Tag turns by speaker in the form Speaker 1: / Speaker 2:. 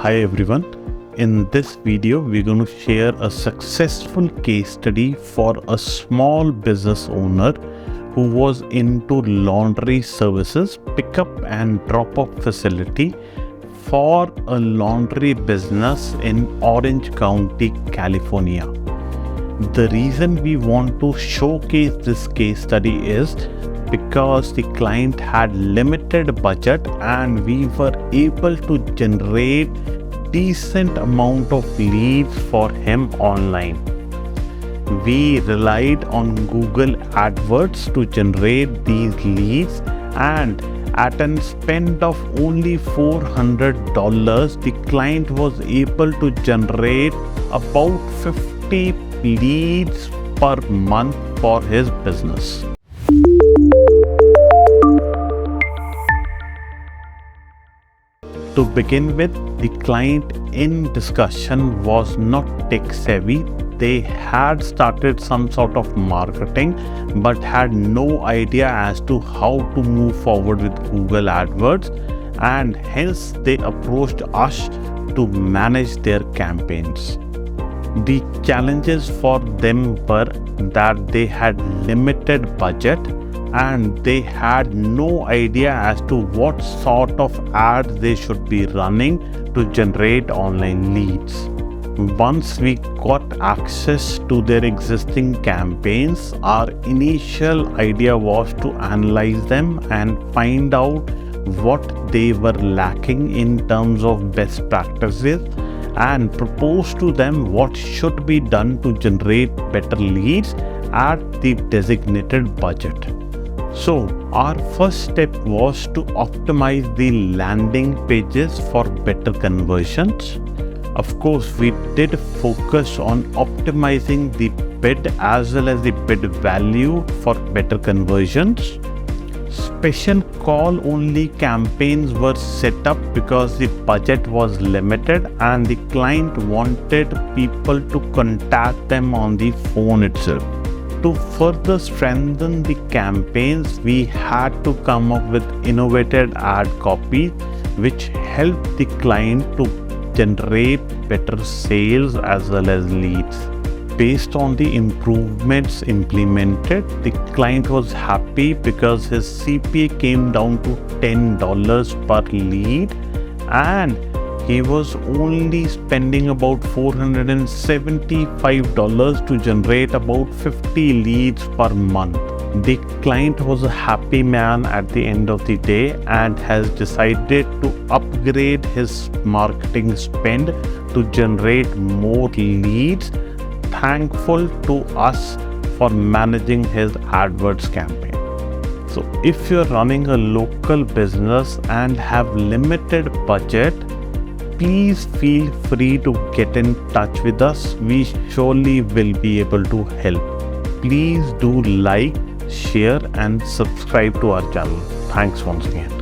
Speaker 1: Hi everyone. In this video, we're going to share a successful case study for a small business owner who was into laundry services, pickup and drop-off facility for a laundry business in Orange County, California. The reason we want to showcase this case study is because the client had limited budget and we were able to generate decent amount of leads for him online. We relied on Google AdWords to generate these leads, and at a spend of only $400, the client was able to generate about 50 leads per month for his business. To begin with, the client in discussion was not tech savvy. They had started some sort of marketing but had no idea as to how to move forward with Google AdWords, and hence they approached us to manage their campaigns. The challenges for them were that they had limited budget and they had no idea as to what sort of ads they should be running to generate online leads. Once we got access to their existing campaigns, our initial idea was to analyze them and find out what they were lacking in terms of best practices and propose to them what should be done to generate better leads at the designated budget. So our first step was to optimize the landing pages for better conversions. Of course, we did focus on optimizing the bid as well as the bid value for better conversions. Special call only campaigns were set up because the budget was limited and the client wanted people to contact them on the phone itself. To further strengthen the campaigns, we had to come up with innovative ad copy which helped the client to generate better sales as well as leads. Based on the improvements implemented, the client was happy because his CPA came down to $10 per lead and he was only spending about $475 to generate about 50 leads per month. The client was a happy man at the end of the day and has decided to upgrade his marketing spend to generate more leads, thankful to us for managing his AdWords campaign. So if you're running a local business and have limited budget, please feel free to get in touch with us. We surely will be able to help. Please do like, share and subscribe to our channel. Thanks once again.